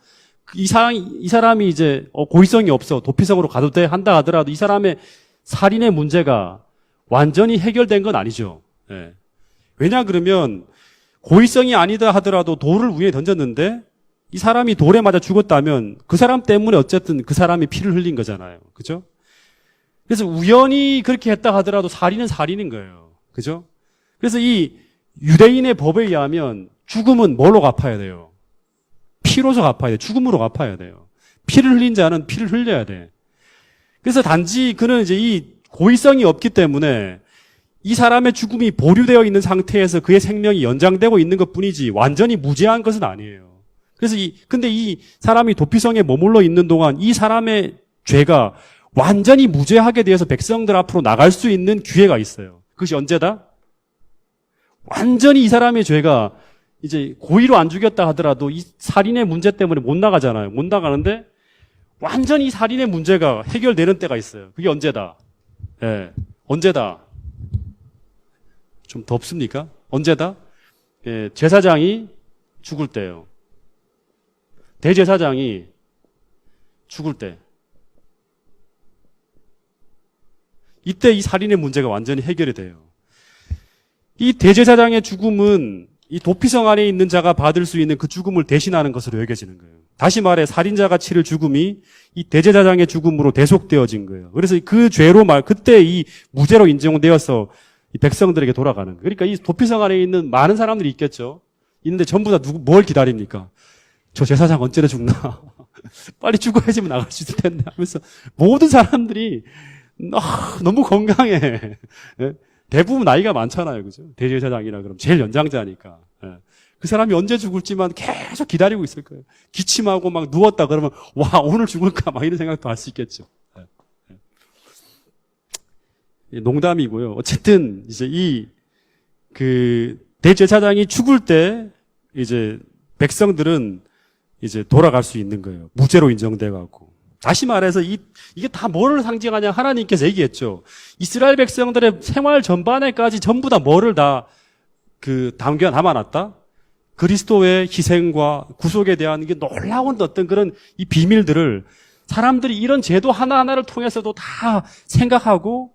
이 사람이 이제 고의성이 없어. 도피성으로 가도 돼 한다 하더라도 이 사람의 살인의 문제가 완전히 해결된 건 아니죠. 예. 왜냐 그러면 고의성이 아니다 하더라도 돌을 위에 던졌는데 이 사람이 돌에 맞아 죽었다면 그 사람 때문에 어쨌든 그 사람이 피를 흘린 거잖아요. 그죠? 그래서 우연히 그렇게 했다 하더라도 살인은 살인인 거예요. 그죠? 그래서 이 유대인의 법에 의하면 죽음은 뭘로 갚아야 돼요? 피로서 갚아야 돼요. 죽음으로 갚아야 돼요. 피를 흘린 자는 피를 흘려야 돼. 그래서 단지 그는 이제 이 고의성이 없기 때문에 이 사람의 죽음이 보류되어 있는 상태에서 그의 생명이 연장되고 있는 것 뿐이지 완전히 무죄한 것은 아니에요. 그래서 근데 이 사람이 도피성에 머물러 있는 동안 이 사람의 죄가 완전히 무죄하게 되어서 백성들 앞으로 나갈 수 있는 기회가 있어요. 그것이 언제다? 완전히 이 사람의 죄가 이제 고의로 안 죽였다 하더라도 이 살인의 문제 때문에 못 나가잖아요. 못 나가는데 완전히 이 살인의 문제가 해결되는 때가 있어요. 그게 언제다? 예. 언제다? 좀 덥습니까? 언제다? 예, 제사장이 죽을 때요. 대제사장이 죽을 때. 이때 이 살인의 문제가 완전히 해결이 돼요. 이 대제사장의 죽음은 이 도피성 안에 있는 자가 받을 수 있는 그 죽음을 대신하는 것으로 여겨지는 거예요. 다시 말해 살인자가 치를 죽음이 이 대제사장의 죽음으로 대속되어진 거예요. 그래서 그 죄로 그때 이 무죄로 인정되어서 이 백성들에게 돌아가는 거예요. 그러니까 이 도피성 안에 있는 많은 사람들이 있겠죠. 있는데 전부 다 뭘 기다립니까? 저 제사장 언제나 죽나? 빨리 죽어야지만 나갈 수 있을 텐데 하면서 모든 사람들이 너무 건강해. 예? 대부분 나이가 많잖아요. 그죠? 대제사장이라 그러면 제일 연장자니까. 예. 그 사람이 언제 죽을지만 계속 기다리고 있을 거예요. 기침하고 막 누웠다 그러면 와 오늘 죽을까 막 이런 생각도 할 수 있겠죠. 예. 예. 농담이고요. 어쨌든 이제 그 대제사장이 죽을 때 이제 백성들은 이제 돌아갈 수 있는 거예요. 무죄로 인정돼 갖고. 다시 말해서 이게 다 뭐를 상징하냐? 하나님께서 얘기했죠. 이스라엘 백성들의 생활 전반에까지 전부 다 뭐를 다 담아놨다? 그리스도의 희생과 구속에 대한 이게 놀라운 어떤 그런 이 비밀들을 사람들이 이런 제도 하나하나를 통해서도 다 생각하고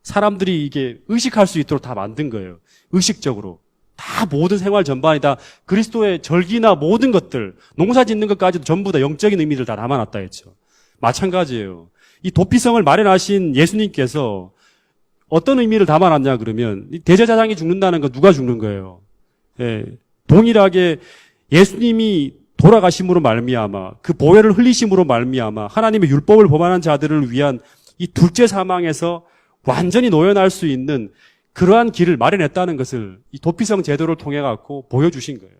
사람들이 이게 의식할 수 있도록 다 만든 거예요. 의식적으로. 다 모든 생활 전반이 다 그리스도의 절기나 모든 것들, 농사 짓는 것까지도 전부 다 영적인 의미를 다 담아놨다 했죠. 마찬가지예요. 이 도피성을 마련하신 예수님께서 어떤 의미를 담아놨냐 그러면 이 대제사장이 죽는다는 거 누가 죽는 거예요? 예, 동일하게 예수님이 돌아가심으로 말미암아 그 보혈을 흘리심으로 말미암아 하나님의 율법을 범하는 자들을 위한 이 둘째 사망에서 완전히 노연할 수 있는 그러한 길을 마련했다는 것을 이 도피성 제도를 통해 갖고 보여주신 거예요.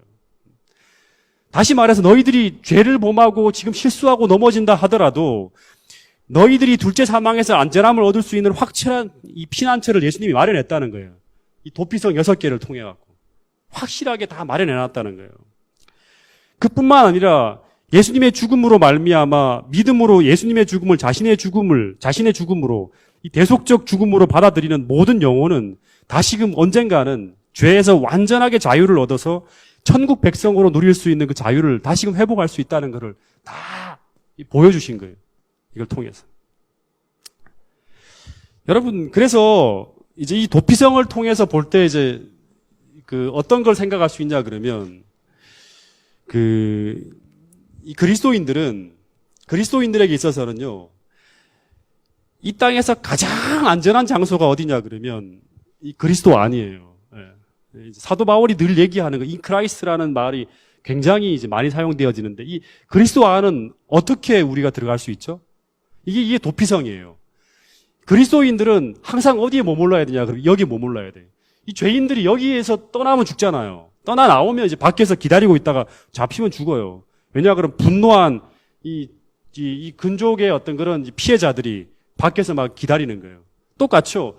다시 말해서 너희들이 죄를 범하고 지금 실수하고 넘어진다 하더라도 너희들이 둘째 사망에서 안전함을 얻을 수 있는 확실한 이 피난처를 예수님이 마련했다는 거예요. 이 도피성 6개를 통해 갖고 확실하게 다 마련해놨다는 거예요. 그뿐만 아니라 예수님의 죽음으로 말미암아 믿음으로 예수님의 죽음을 자신의 죽음으로 이 대속적 죽음으로 받아들이는 모든 영혼은 다시금 언젠가는 죄에서 완전하게 자유를 얻어서 천국 백성으로 누릴 수 있는 그 자유를 다시금 회복할 수 있다는 것을 다 보여주신 거예요. 이걸 통해서. 여러분, 그래서 이제 이 도피성을 통해서 볼 때 이제 어떤 걸 생각할 수 있냐 그러면 이 그리스도인들에게 있어서는요, 이 땅에서 가장 안전한 장소가 어디냐 그러면 이 그리스도 안이에요. 예. 사도 바울이 늘 얘기하는 거, 인크라이스트라는 말이 굉장히 이제 많이 사용되어지는데 이 그리스도 안은 어떻게 우리가 들어갈 수 있죠? 이게 도피성이에요. 그리스도인들은 항상 어디에 머물러야 되냐 그러면 여기 머물러야 돼. 이 죄인들이 여기에서 떠나면 죽잖아요. 떠나 나오면 이제 밖에서 기다리고 있다가 잡히면 죽어요. 왜냐 그러면 분노한 이 근족의 어떤 그런 피해자들이 밖에서 막 기다리는 거예요. 똑같죠.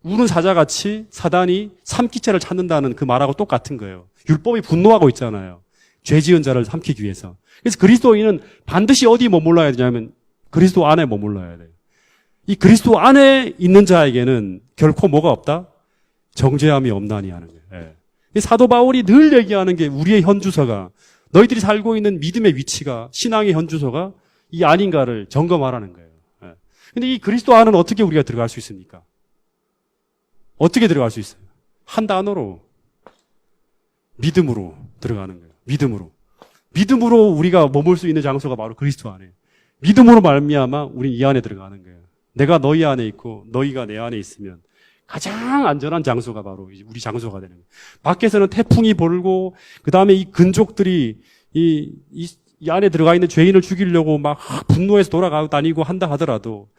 우는 사자같이 사단이 삼키체를 찾는다는 그 말하고 똑같은 거예요. 율법이 분노하고 있잖아요. 죄 지은 자를 삼키기 위해서. 그래서 그리스도인은 반드시 어디 머물러야 되냐면 그리스도 안에 머물러야 돼요. 이 그리스도 안에 있는 자에게는 결코 뭐가 없다? 정죄함이 없나니 하는 거예요. 예. 사도 바울이 늘 얘기하는 게 우리의 현주소가 너희들이 살고 있는 믿음의 위치가 신앙의 현주소가 이 아닌가를 점검하라는 거예요. 근데 이 그리스도 안은 어떻게 우리가 들어갈 수 있습니까? 어떻게 들어갈 수 있어요? 한 단어로 믿음으로 들어가는 거예요. 믿음으로 우리가 머물 수 있는 장소가 바로 그리스도 안에. 믿음으로 말미암아 우린 이 안에 들어가는 거예요. 내가 너희 안에 있고 너희가 내 안에 있으면 가장 안전한 장소가 바로 우리 장소가 되는 거예요. 밖에서는 태풍이 불고 그다음에 이 근족들이 이 안에 들어가 있는 죄인을 죽이려고 막 분노해서 돌아가고 다니고 한다 하더라도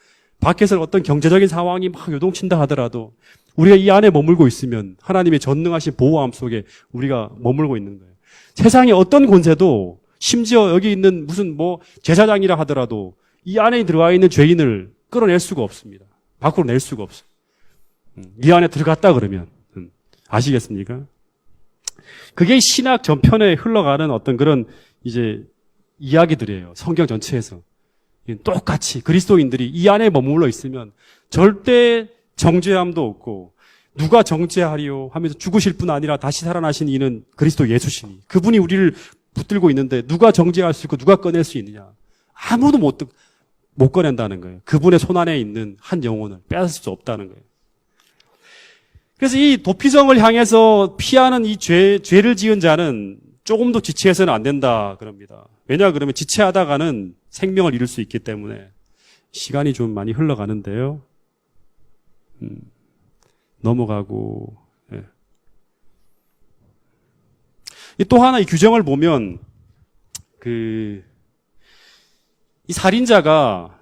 밖에서 어떤 경제적인 상황이 막 요동친다 하더라도 우리가 이 안에 머물고 있으면 하나님의 전능하신 보호함 속에 우리가 머물고 있는 거예요. 세상의 어떤 권세도 심지어 여기 있는 무슨 제사장이라 하더라도 이 안에 들어가 있는 죄인을 끌어낼 수가 없습니다. 밖으로 낼 수가 없어요. 이 안에 들어갔다 그러면 아시겠습니까? 그게 신학 전편에 흘러가는 어떤 그런 이제 이야기들이에요. 성경 전체에서. 똑같이 그리스도인들이 이 안에 머물러 있으면 절대 정죄함도 없고 누가 정죄하리요 하면서 죽으실 뿐 아니라 다시 살아나신 이는 그리스도 예수시니 그분이 우리를 붙들고 있는데 누가 정죄할 수 있고 누가 꺼낼 수 있느냐. 아무도 못 꺼낸다는 거예요. 그분의 손안에 있는 한 영혼을 빼앗을 수 없다는 거예요. 그래서 이 도피성을 향해서 피하는 이 죄를 지은 자는 조금도 지체해서는 안 된다 그럽니다. 왜냐 그러면 지체하다가는 생명을 잃을 수 있기 때문에 시간이 좀 많이 흘러가는데요. 넘어가고. 예. 또 하나 이 규정을 보면 이 살인자가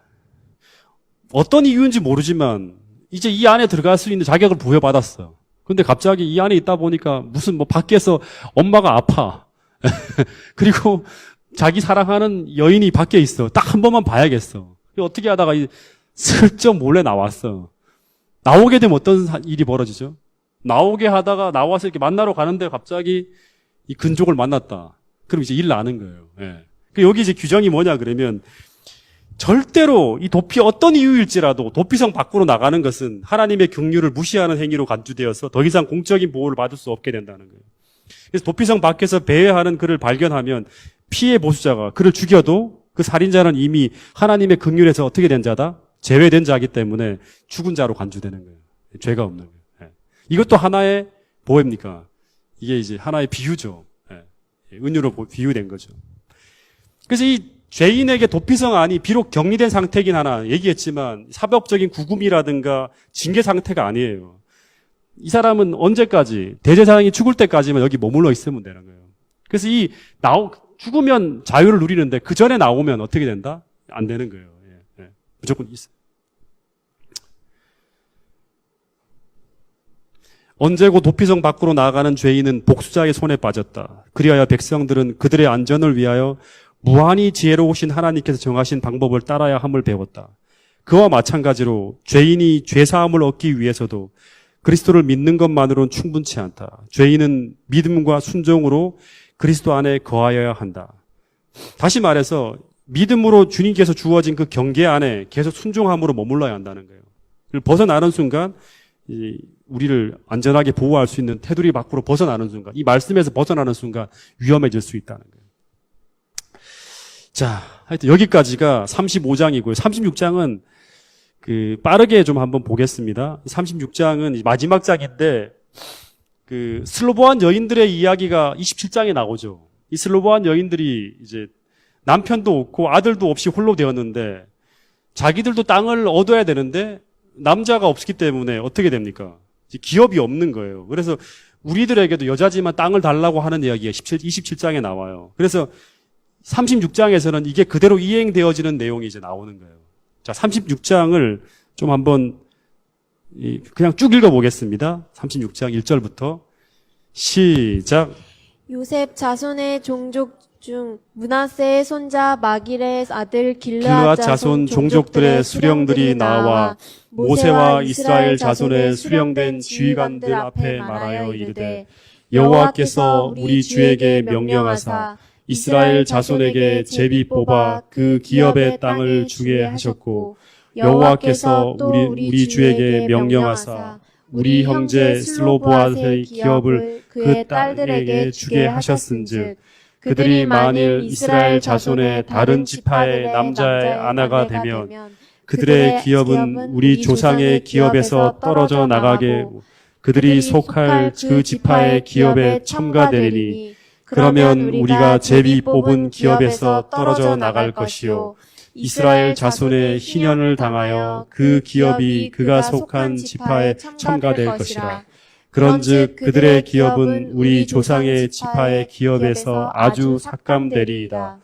어떤 이유인지 모르지만 이제 이 안에 들어갈 수 있는 자격을 부여받았어. 근데 갑자기 이 안에 있다 보니까 무슨 밖에서 엄마가 아파. 그리고 자기 사랑하는 여인이 밖에 있어. 딱 한 번만 봐야겠어. 어떻게 하다가 슬쩍 몰래 나왔어. 나오게 되면 어떤 일이 벌어지죠? 나오게 하다가 나와서 이렇게 만나러 가는데 갑자기 이 근족을 만났다. 그럼 이제 일 나는 거예요. 예. 여기 이제 규정이 뭐냐 그러면 절대로 이 도피 어떤 이유일지라도 도피성 밖으로 나가는 것은 하나님의 긍휼을 무시하는 행위로 간주되어서 더 이상 공적인 보호를 받을 수 없게 된다는 거예요. 그래서 도피성 밖에서 배회하는 그를 발견하면 피해 보수자가 그를 죽여도 그 살인자는 이미 하나님의 긍휼에서 어떻게 된 자다? 제외된 자이기 때문에 죽은 자로 간주되는 거예요. 죄가 없는 거예요. 예. 이것도 하나의 뭐입니까? 이게 이제 하나의 비유죠. 예. 은유로 비유된 거죠. 그래서 이 죄인에게 도피성안이 비록 격리된 상태긴 하나 얘기했지만 사법적인 구금이라든가 징계 상태가 아니에요. 이 사람은 언제까지 대제사장이 죽을 때까지만 여기 머물러 있으면 되는 거예요. 그래서 죽으면 자유를 누리는데 그 전에 나오면 어떻게 된다? 안 되는 거예요. 예, 예. 무조건 있어요. 언제고 도피성 밖으로 나가는 죄인은 복수자의 손에 빠졌다. 그리하여 백성들은 그들의 안전을 위하여 무한히 지혜로우신 하나님께서 정하신 방법을 따라야 함을 배웠다. 그와 마찬가지로 죄인이 죄사함을 얻기 위해서도 그리스도를 믿는 것만으로는 충분치 않다. 죄인은 믿음과 순종으로 그리스도 안에 거하여야 한다. 다시 말해서 믿음으로 주님께서 주어진 그 경계 안에 계속 순종함으로 머물러야 한다는 거예요. 벗어나는 순간 우리를 안전하게 보호할 수 있는 테두리 밖으로 벗어나는 순간, 이 말씀에서 벗어나는 순간 위험해질 수 있다는 거예요. 자, 하여튼 여기까지가 35장이고요. 36장은 빠르게 좀 한번 보겠습니다. 36장은 마지막 장인데 슬로보한 여인들의 이야기가 27장에 나오죠. 이 슬로보한 여인들이 이제 남편도 없고 아들도 없이 홀로 되었는데 자기들도 땅을 얻어야 되는데 남자가 없기 때문에 어떻게 됩니까? 기업이 없는 거예요. 그래서 우리들에게도 여자지만 땅을 달라고 하는 이야기가 27장에 나와요. 그래서 36장에서는 이게 그대로 이행되어지는 내용이 이제 나오는 거예요. 자, 36장을 좀 한번 그냥 쭉 읽어보겠습니다. 36장 1절부터 시작. 요셉 자손의 종족 중 므낫세의 손자 마길의 아들 길르앗 자손 종족들의 수령들이 나와 모세와 이스라엘 자손의 수령된 지휘관들 앞에 말하여 이르되 여호와께서 우리 주에게 명령하사 이스라엘 자손에게 제비 뽑아 그 기업의 땅을 주게 하셨고 여호와께서 우리 주에게 명령하사 우리 형제 슬로보앗의 기업을 그의 딸들에게 주게 하셨은즉 그들이 만일 이스라엘 자손의 다른 지파의 남자의 아내가 되면 그들의 기업은 우리 조상의 기업에서 떨어져 나가게 그들이 속할 그 지파의 기업에 첨가되리니 그러면 우리가 제비 뽑은 기업에서 떨어져 나갈 것이요 이스라엘 자손의 희년을 당하여 그 기업이 그가 속한 지파에 첨가될 것이라. 그런즉 그들의 기업은 우리 조상의 지파의 기업에서 아주 삭감되리이다.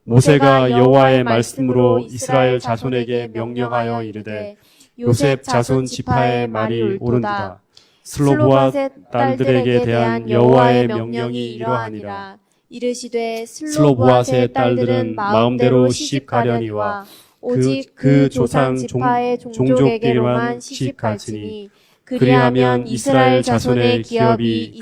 모세가 여호와의 말씀으로 이스라엘 자손에게 명령하여 이르되 요셉 자손 지파의 말이 옳은도다. 슬로보앗 딸들에게 대한 여호와의 명령이 이러하니라. 이르시되 슬로보앗의 딸들은 마음대로 시집가려니와 오직 그 조상 지파의 종족에게로만 시집갈지니 그리하면 이스라엘 자손의 기업이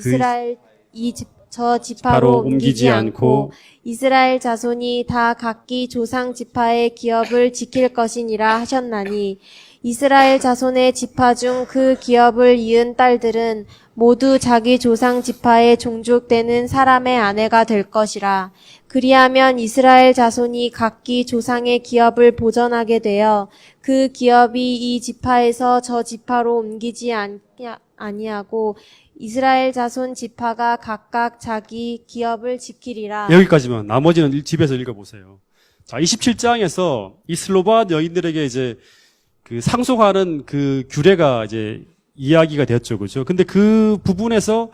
저 지파로 옮기지 않고 이스라엘 자손이 다 각기 조상 지파의 기업을 지킬 것이니라 하셨나니 이스라엘 자손의 지파 중 그 기업을 이은 딸들은 모두 자기 조상 지파의 종족되는 사람의 아내가 될 것이라. 그리하면 이스라엘 자손이 각기 조상의 기업을 보전하게 되어 그 기업이 이 지파에서 저 지파로 옮기지 아니하고 이스라엘 자손 지파가 각각 자기 기업을 지키리라. 여기까지만. 나머지는 집에서 읽어보세요. 자, 27장에서 이 슬로바앗 여인들에게 이제 상속하는 그 규례가 이제 이야기가 되었죠. 그죠? 근데 그 부분에서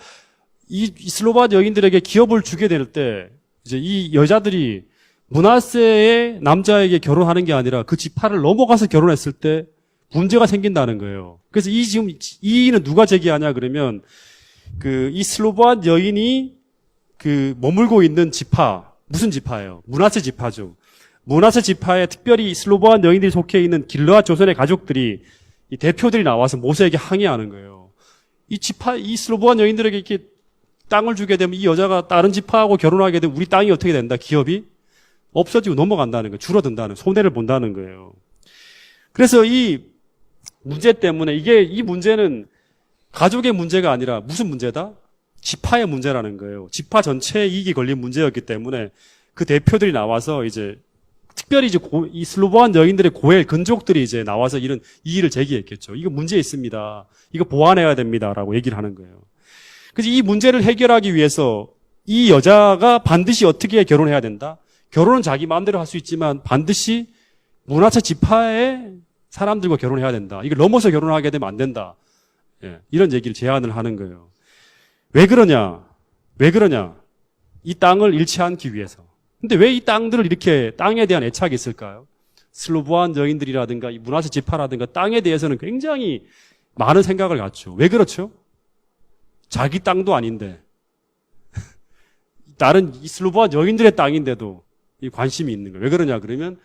이 슬로바앗 여인들에게 기업을 주게 될 때 이제 이 여자들이 므낫세의 남자에게 결혼하는 게 아니라 그 지파를 넘어가서 결혼했을 때 문제가 생긴다는 거예요. 그래서 지금 이의는 누가 제기하냐 그러면 이 슬로바앗 여인이 머물고 있는 지파, 무슨 지파예요? 므낫세 지파죠. 므낫세 지파에 특별히 슬로보한 여인들이 속해 있는 길르앗 조선의 가족들이 이 대표들이 나와서 모세에게 항의하는 거예요. 이 슬로보한 여인들에게 이렇게 땅을 주게 되면 이 여자가 다른 지파하고 결혼하게 되면 우리 땅이 어떻게 된다? 기업이 없어지고 넘어간다는 거예요. 줄어든다는, 손해를 본다는 거예요. 그래서 이 문제 때문에 이 문제는 가족의 문제가 아니라 무슨 문제다? 지파의 문제라는 거예요. 지파 전체에 이익이 걸린 문제였기 때문에 그 대표들이 나와서 이제 특별히 이제 이 슬로보안 여인들의 고엘 근족들이 이제 나와서 이런 이의를 제기했겠죠. 이거 문제 있습니다. 이거 보완해야 됩니다라고 얘기를 하는 거예요. 그래서 이 문제를 해결하기 위해서 이 여자가 반드시 어떻게 결혼해야 된다? 결혼은 자기 마음대로 할 수 있지만 반드시 문화체 지파의 사람들과 결혼해야 된다. 이걸 넘어서 결혼하게 되면 안 된다. 예, 이런 얘기를 제안을 하는 거예요. 왜 그러냐? 이 땅을 잃지 않기 위해서. 근데 왜 이 땅들을 이렇게 땅에 대한 애착이 있을까요? 슬로보안 여인들이라든가 이 문화체 지파라든가 땅에 대해서는 굉장히 많은 생각을 갖죠. 왜 그렇죠? 자기 땅도 아닌데 다른 이 슬로보안 여인들의 땅인데도 이 관심이 있는 거예요. 왜 그러냐 그러면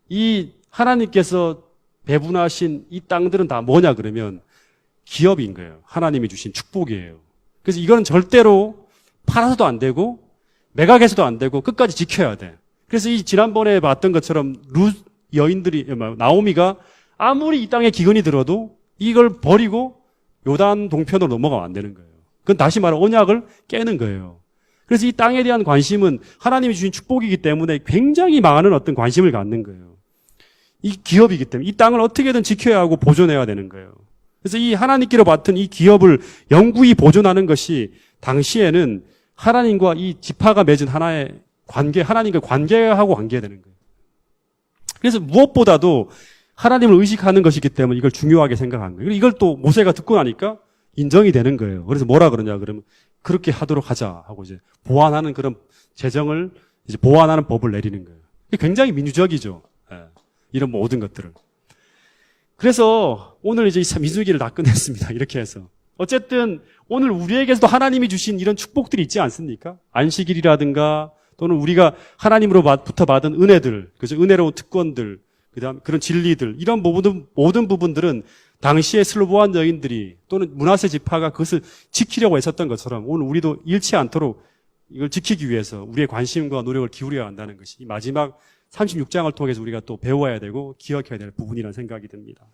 이 하나님께서 배분하신 이 땅들은 다 뭐냐 그러면 기업인 거예요. 하나님이 주신 축복이에요. 그래서 이거는 절대로 팔아서도 안 되고 매각해서도 안 되고 끝까지 지켜야 돼. 그래서 이 지난번에 봤던 것처럼 룻 여인들이 나오미가 아무리 이 땅에 기근이 들어도 이걸 버리고 요단 동편으로 넘어가면 안 되는 거예요. 그건 다시 말해 언약을 깨는 거예요. 그래서 이 땅에 대한 관심은 하나님이 주신 축복이기 때문에 굉장히 많은 어떤 관심을 갖는 거예요. 이 기업이기 때문에 이 땅을 어떻게든 지켜야 하고 보존해야 되는 거예요. 그래서 이 하나님께로 받은 이 기업을 영구히 보존하는 것이 당시에는 하나님과 이 지파가 맺은 하나의 관계, 하나님과 관계하고 관계되는 거예요. 그래서 무엇보다도 하나님을 의식하는 것이기 때문에 이걸 중요하게 생각한 거예요. 이걸 또 모세가 듣고 나니까 인정이 되는 거예요. 그래서 뭐라 그러냐 그러면 그렇게 하도록 하자 하고 이제 보완하는 그런 재정을 이제 보완하는 법을 내리는 거예요. 굉장히 민주적이죠. 예. 이런 모든 것들을. 그래서 오늘 이제 민수기를 다 끝냈습니다. 이렇게 해서. 어쨌든 오늘 우리에게서도 하나님이 주신 이런 축복들이 있지 않습니까? 안식일이라든가 또는 우리가 하나님으로부터 받은 은혜들, 그죠? 은혜로운 특권들, 그다음 그런 진리들 이런 모든 부분들은 당시의 슬로보안 여인들이 또는 문하세 지파가 그것을 지키려고 애썼던 것처럼 오늘 우리도 잃지 않도록 이걸 지키기 위해서 우리의 관심과 노력을 기울여야 한다는 것이 이 마지막 36장을 통해서 우리가 또 배워야 되고 기억해야 될 부분이라는 생각이 듭니다.